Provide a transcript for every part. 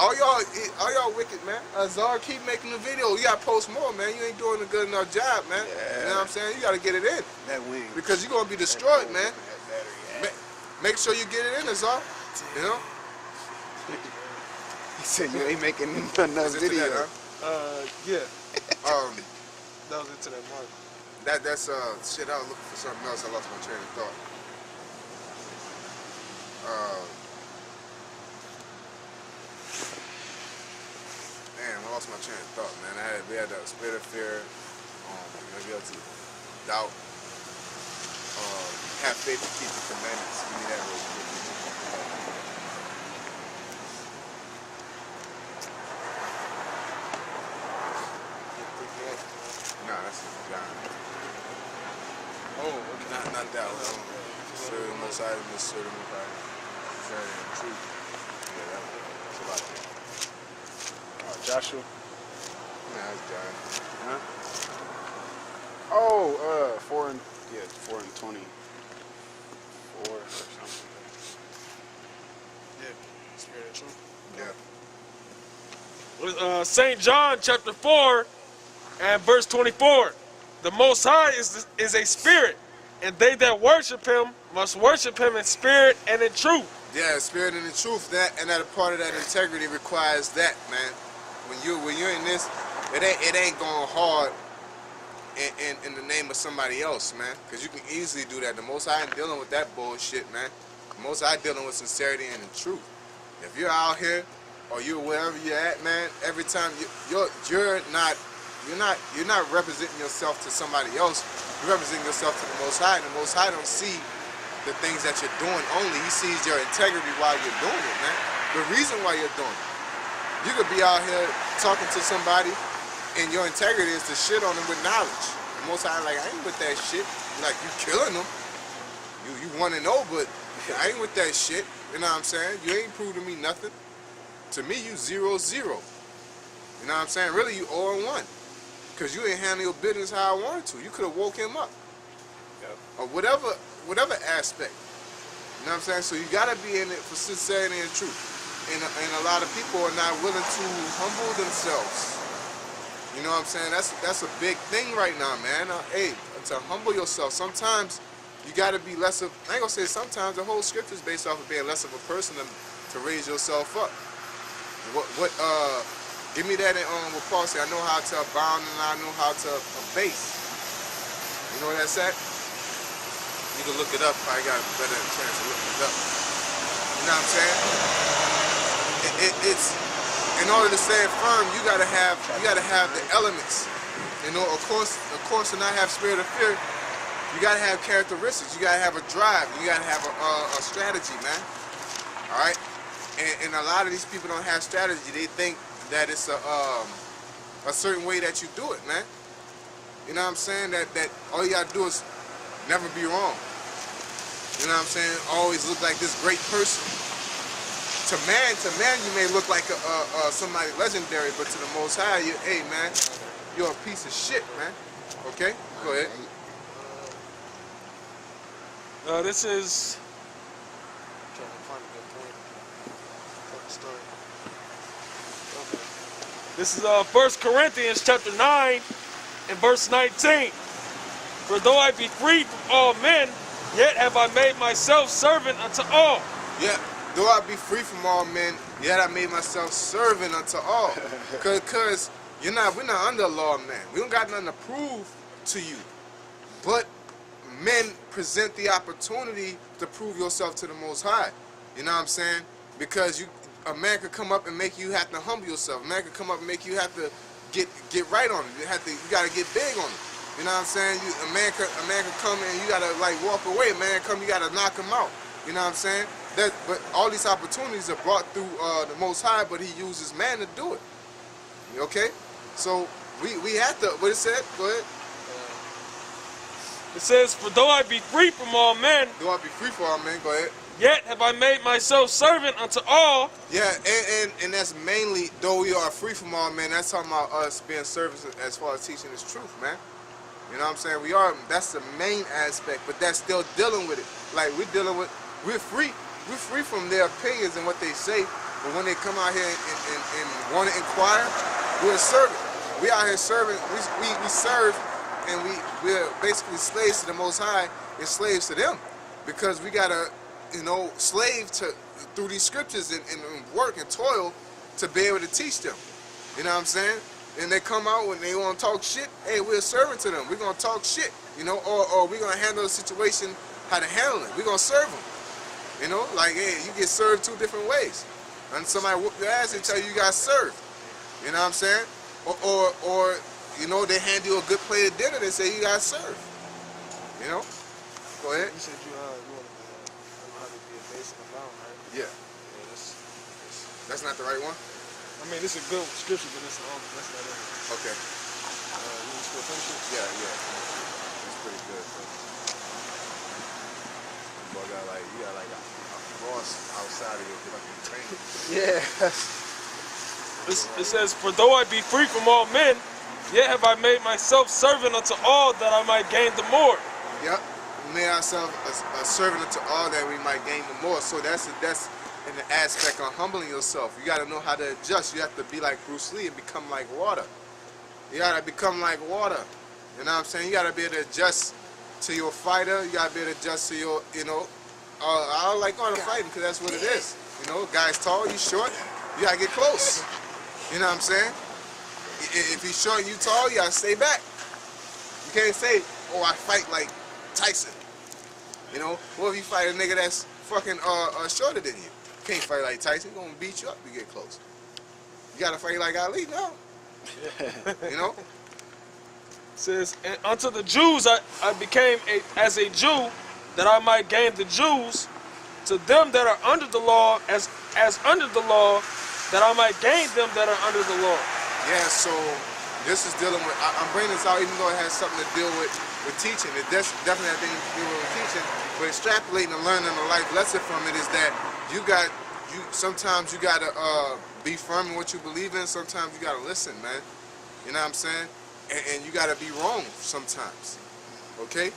all y'all wicked, man. Azar, keep making the video. You gotta post more, man. You ain't doing a good enough job, man. Yeah. You know what I'm saying? You gotta get it in. That wing. Because you're gonna be destroyed, man. Make sure you get it in, Azar. You know? He said you ain't making enough video. That, Yeah. That was into that mark. That's shit. I was looking for something else. I lost my train of thought. Damn, I lost my train of thought, man. We had that spirit of fear, maybe else to doubt, have faith to keep the commandments. Give me that real quick. Nah, that's John. Oh, okay. Not that one. Serve the Most High, serve the Most High. Serve the truth. Yeah, that's a lot there. Joshua. Nah, that's John. Huh? Oh, 4 and 24 or something. Yeah. Spirit of truth. Yeah. St. John chapter 4 and verse 24. The Most High is a spirit, and they that worship him must worship him in spirit and in truth. Yeah, spirit and the truth. That a part of that integrity requires that, man. When you're in this, it ain't going hard in the name of somebody else, man. Because you can easily do that. The Most High ain't dealing with that bullshit, man. The Most High dealing with sincerity and the truth. If you're out here or you're wherever you're at, man, every time you're not representing yourself to somebody else. You're representing yourself to the Most High, and the Most High don't see the things that you're doing only. He sees your integrity while you're doing it, man. The reason why you're doing it. You could be out here talking to somebody, and your integrity is to shit on them with knowledge. The Most High like, I ain't with that shit. Like, you killing them. You want to know, but I ain't with that shit. You know what I'm saying? You ain't proving me nothing. To me, you 0-0. You know what I'm saying? Really, you 0-1. Because you ain't handle your business how I wanted to. You could have woke him up. Yep. Or whatever aspect. You know what I'm saying? So you got to be in it for sincerity and truth. And a lot of people are not willing to humble themselves. You know what I'm saying? That's a big thing right now, man. Hey, to humble yourself. Sometimes you got to be less of, I ain't going to say sometimes, the whole scripture is based off of being less of a person to raise yourself up. Give me that in what Paul said. I know how to abound and I know how to abase. You know what that said? You can look it up. I got a better chance of looking it up. You know what I'm saying? It's in order to stand firm, you gotta have the elements. You know, of course, to not have spirit of fear, you gotta have characteristics. You gotta have a drive. You gotta have a strategy, man. All right. And a lot of these people don't have strategy. They think that it's a certain way that you do it, man. You know what I'm saying? That all you gotta do is never be wrong. You know what I'm saying? Always look like this great person. To man, you may look like somebody legendary, but to the Most High, hey man, you're a piece of shit, man. Okay, go ahead. This is I'm trying to find a good point. Fucking story. Okay. This is 1 Corinthians chapter 9 and verse 19. For though I be free from all men, yet have I made myself servant unto all. Yeah, though I be free from all men, yet I made myself servant unto all. Cause we're not under law, man. We don't got nothing to prove to you. But men present the opportunity to prove yourself to the Most High. You know what I'm saying? Because a man could come up and make you have to humble yourself. A man could come up and make you have to get right on it. You gotta get big on it. You know what I'm saying? A man could come and you gotta like walk away. A man come, you gotta knock him out. You know what I'm saying? But all these opportunities are brought through the Most High, but He uses man to do it. Okay? So we have to. What it said? Go ahead. It says, for though I be free from all men, Though I be free from all men. Go ahead. yet have I made myself servant unto all. Yeah, and that's mainly, though we are free from all men, that's talking about us being servants as far as teaching this truth, man. You know what I'm saying? That's the main aspect, but that's still dealing with it. Like we're free from their opinions and what they say, But when they come out here and want to inquire, we're a servant. We out here serving. We serve, and we're basically slaves to the Most High and slaves to them, because we gotta, slave through these scriptures and work and toil to be able to teach them. You know what I'm saying? And they come out when they want to talk shit. Hey, we're a servant to them. We're gonna talk shit, or we're gonna handle the situation how to handle it. We're gonna serve them. Like, hey, you get served 2 different ways. And somebody whoop your ass and tell you got served. You know what I'm saying? Or they hand you a good plate of dinner, they say you got served. Go ahead. You said you wanted to know how to be a base and a bound, right? Yeah. Yeah, That's not the right one? I mean, it's a good scripture, but that's not it. Okay. You want to finish it? Yeah. That's pretty good, bro. Boy, you got like a cross outside of your fucking training. Yeah. It says, "For though I be free from all men, yet have I made myself servant unto all, that I might gain the more." Yep. We made ourselves a servant unto all, that we might gain the more. So that's in the aspect of humbling yourself. You got to know how to adjust. You have to be like Bruce Lee and become like water. You got to become like water. You know what I'm saying? You got to be able to adjust to your fighter. You got to be able to adjust to your, I don't like going to fighting because that's what it is. Guy's tall, you short, you got to get close. You know what I'm saying? If he's short and you tall, you got to stay back. You can't say, oh, I fight like Tyson. What if you fight a nigga that's fucking shorter than you? You can't fight like Tyson. He's gonna beat you up if you get close. You gotta fight like Ali now. It says, "And unto the Jews I became as a Jew, that I might gain the Jews. To them that are under the law, as under the law, that I might gain them that are under the law." Yeah, so this is dealing with, I'm bringing this out even though it has something to deal with teaching. It definitely has things to do with teaching, but extrapolating and learning a life lesson from it is that sometimes you gotta be firm in what you believe in. Sometimes you gotta listen, man. You know what I'm saying? And you gotta be wrong sometimes. Okay?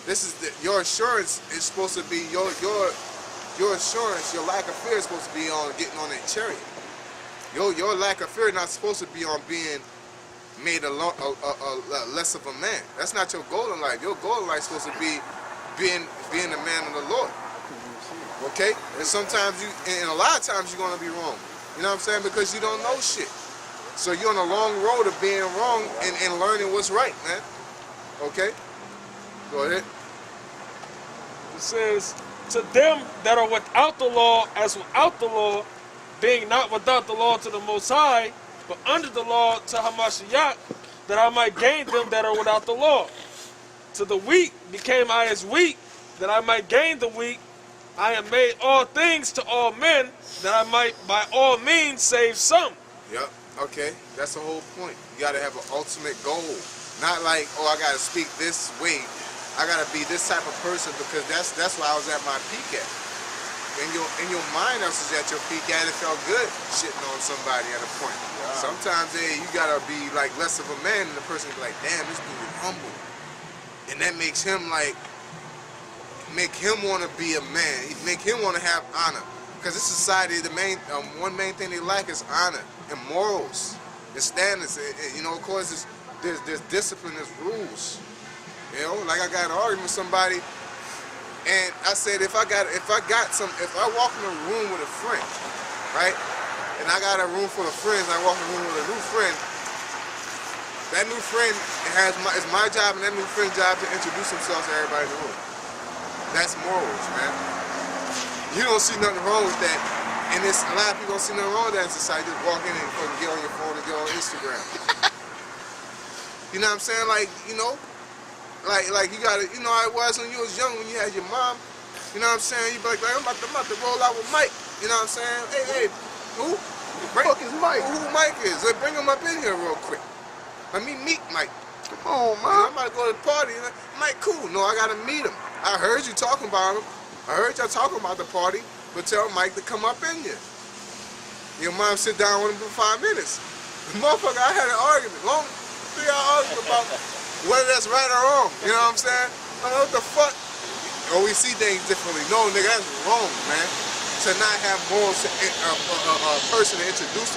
This is your assurance is supposed to be your assurance. Your lack of fear is supposed to be on getting on that chariot. Your lack of fear is not supposed to be on being made a less of a man. That's not your goal in life. Your goal in life is supposed to be being a man of the Lord. Okay? And sometimes and a lot of times you're gonna be wrong. You know what I'm saying? Because you don't know shit. So you're on a long road of being wrong and learning what's right, man. Okay? Go ahead. It says, "To them that are without the law, as without the law, being not without the law to the Most High, but under the law to Hamashiach, that I might gain them that are without the law. To the weak became I as weak, that I might gain the weak. I am made all things to all men, that I might by all means save some." Yep. Okay. That's the whole point. You got to have an ultimate goal. Not like, oh, I got to speak this way. I got to be this type of person, because that's where I was at my peak at. In your mind, I was at your peak at. It felt good shitting on somebody at a point. Yeah. Sometimes, you got to be like less of a man, and the person be like, damn, this dude is humble. And that makes him make him want to be a man. Make him want to have honor. Because this society, the one main thing they lack is honor and morals and standards. Of course, there's discipline, there's rules. Like I got in an argument with somebody, and I said if I walk in a room with a friend, right, and I got a room full of friends, and I walk in a room with a new friend, that new friend it's my job and that new friend's job to introduce themselves to everybody in the room. That's morals, man. You don't see nothing wrong with that. And a lot of people don't see nothing wrong with that in society. Just walk in and fucking get on your phone and get on Instagram. You know what I'm saying? Like you gotta, how it was when you was young, when you had your mom. You know what I'm saying? You be like, I'm about to roll out with Mike. You know what I'm saying? Hey, who? The fuck is Mike? Who Mike is? Bring him up in here real quick. Let me meet Mike. Come on, man. I'm about to go to the party. Mike, cool. No, I gotta meet him. I heard you talking about him. I heard y'all talking about the party, but tell Mike to come up in here. Your mom sit down with him for 5 minutes. The motherfucker, I had an argument, long 3-hour argument about whether that's right or wrong. You know what I'm saying? I don't know what the fuck. Or we see things differently. No, nigga, that's wrong, man. to not have morals, a person to introduce